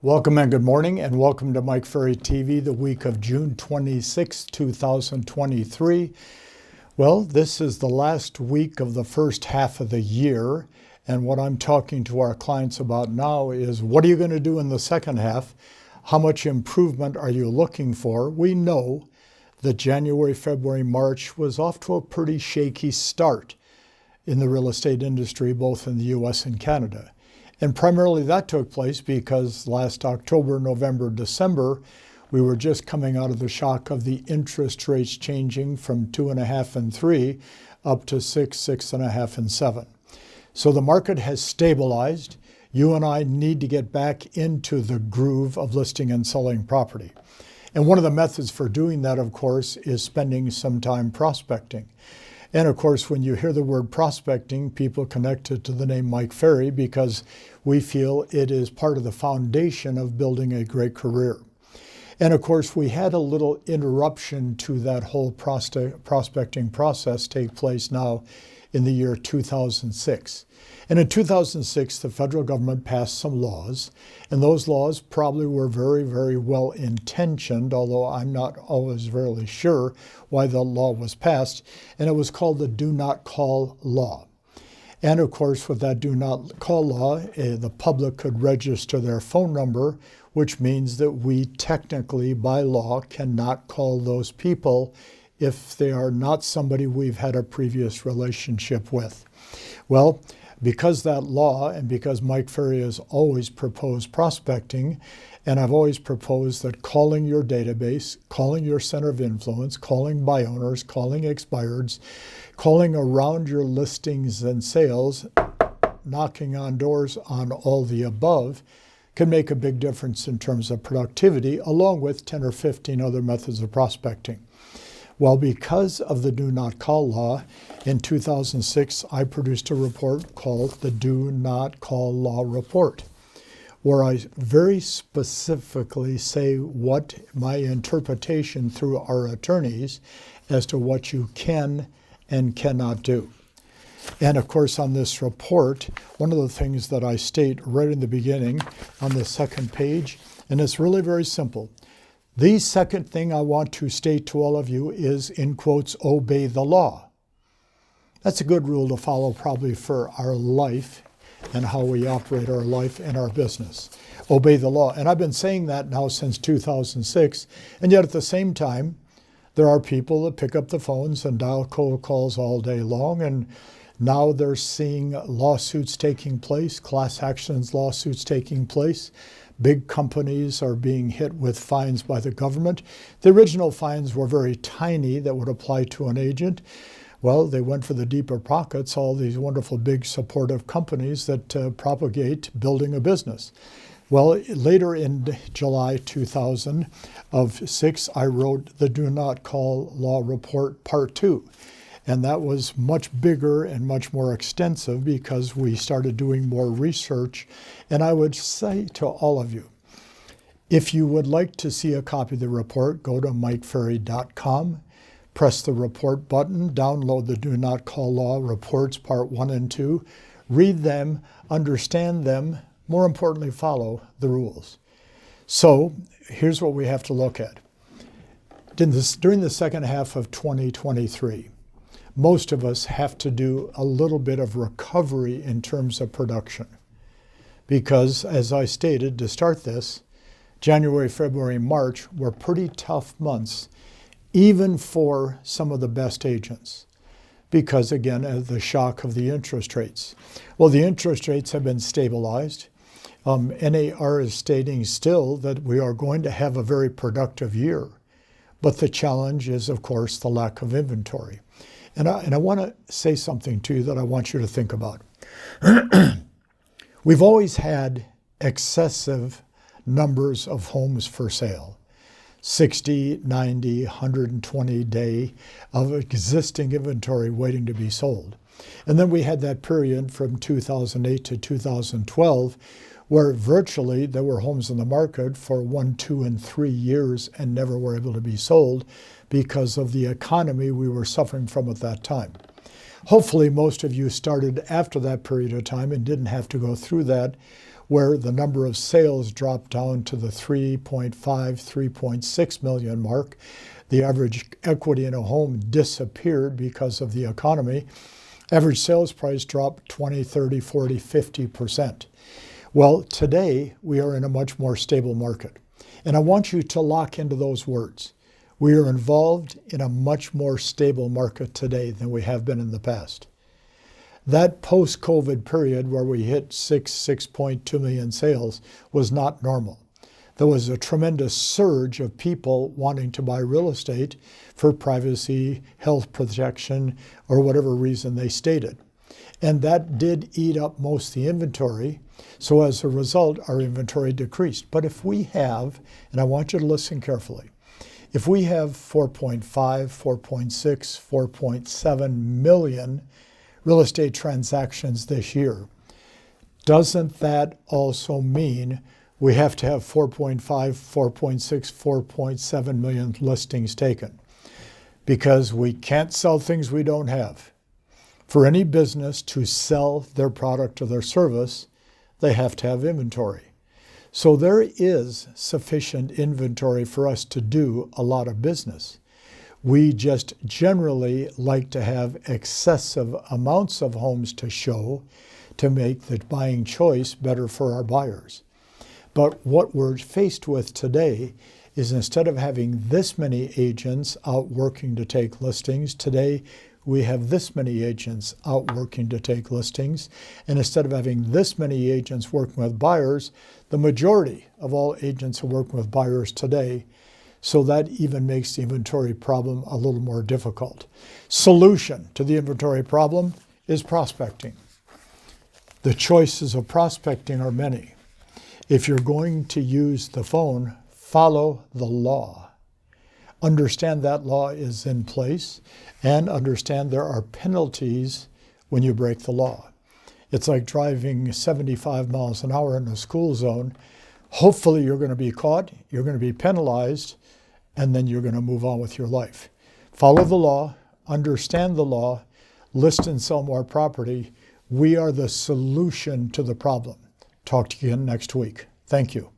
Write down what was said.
Welcome and good morning, and welcome to Mike Ferry TV, the week of June 26, 2023. Well, this is the last week of the first half of the year, and what I'm talking to our clients about now is what are you going to do in the second half? How much improvement are you looking for? We know that January, February, March was off to a pretty shaky start in the real estate industry, both in the U.S. and Canada. And primarily that took place because last October, November, December, we were just coming out of the shock of the interest rates changing from 2.5 and 3 up to 6, 6.5, and 7. So the market has stabilized. You and I need to get back into the groove of listing and selling property. And one of the methods for doing that, of course, is spending some time prospecting. And of course, when you hear the word prospecting, people connect it to the name Mike Ferry because we feel it is part of the foundation of building a great career. And of course, we had a little interruption to that whole prospecting process take place now in the year 2006. And in 2006, the federal government passed some laws, and those laws probably were very, very well intentioned, although I'm not always really sure why the law was passed, and it was called the Do Not Call Law. And of course, with that Do Not Call Law, the public could register their phone number, which means that we technically, by law, cannot call those people if they are not somebody we've had a previous relationship with. Well, because that law and because Mike Ferry has always proposed prospecting, and I've always proposed that calling your database, calling your center of influence, calling buy owners, calling expireds, calling around your listings and sales, knocking on doors on all the above, can make a big difference in terms of productivity, along with 10 or 15 other methods of prospecting. Well, because of the Do Not Call Law, in 2006, I produced a report called the Do Not Call Law Report, where I very specifically say what my interpretation through our attorneys as to what you can and cannot do. And of course, on this report, one of the things that I state right in the beginning on the second page, and it's really very simple. The second thing I want to state to all of you is, in quotes, obey the law. That's a good rule to follow probably for our life and how we operate our life and our business. Obey the law. And I've been saying that now since 2006. And yet at the same time, there are people that pick up the phones and dial cold calls all day long. And now they're seeing lawsuits taking place, class actions lawsuits taking place. Big companies are being hit with fines by the government. The original fines were very tiny that would apply to an agent. Well, they went for the deeper pockets, all these wonderful big supportive companies that propagate building a business. Well, later in July 2006, I wrote the Do Not Call Law Report Part 2. And that was much bigger and much more extensive because we started doing more research. And I would say to all of you, if you would like to see a copy of the report, go to mikeferry.com, press the report button, download the Do Not Call Law Reports Part 1 and 2, read them, understand them, more importantly, follow the rules. So here's what we have to look at. During the second half of 2023, most of us have to do a little bit of recovery in terms of production. Because, as I stated to start this, January, February, March were pretty tough months, even for some of the best agents. Because, again, of the shock of the interest rates. Well, the interest rates have been stabilized. NAR is stating still that we are going to have a very productive year. But the challenge is, of course, the lack of inventory. And I want to say something to you that I want you to think about. We've always had excessive numbers of homes for sale. 60, 90, 120 day of existing inventory waiting to be sold. And then we had that period from 2008 to 2012 where virtually there were homes in the market for 1, 2, and 3 years and never were able to be sold because of the economy we were suffering from at that time. Hopefully most of you started after that period of time and didn't have to go through that, where the number of sales dropped down to the 3.5, 3.6 million mark. The average equity in a home disappeared because of the economy. Average sales price dropped 20, 30, 40, 50%. Well, today we are in a much more stable market. And I want you to lock into those words. We are involved in a much more stable market today than we have been in the past. That post-COVID period where we hit 6.2 million sales was not normal. There was a tremendous surge of people wanting to buy real estate for privacy, health protection, or whatever reason they stated. And that did eat up most of the inventory. So as a result, our inventory decreased. But if we have, and I want you to listen carefully, if we have 4.5, 4.6, 4.7 million real estate transactions this year, doesn't that also mean we have to have 4.5, 4.6, 4.7 million listings taken? Because we can't sell things we don't have. For any business to sell their product or their service, they have to have inventory. So there is sufficient inventory for us to do a lot of business. We just generally like to have excessive amounts of homes to show to make the buying choice better for our buyers. But what we're faced with today is, instead of having this many agents out working to take listings, today we have this many agents out working to take listings. And instead of having this many agents working with buyers, the majority of all agents are working with buyers today. So that even makes the inventory problem a little more difficult. Solution to the inventory problem is prospecting. The choices of prospecting are many. If you're going to use the phone, follow the law. Understand that law is in place, and understand there are penalties when you break the law. It's like driving 75 miles an hour in a school zone. Hopefully you're going to be caught, you're going to be penalized, and then you're going to move on with your life. Follow the law, understand the law, list and sell more property. We are the solution to the problem. Talk to you again next week. Thank you.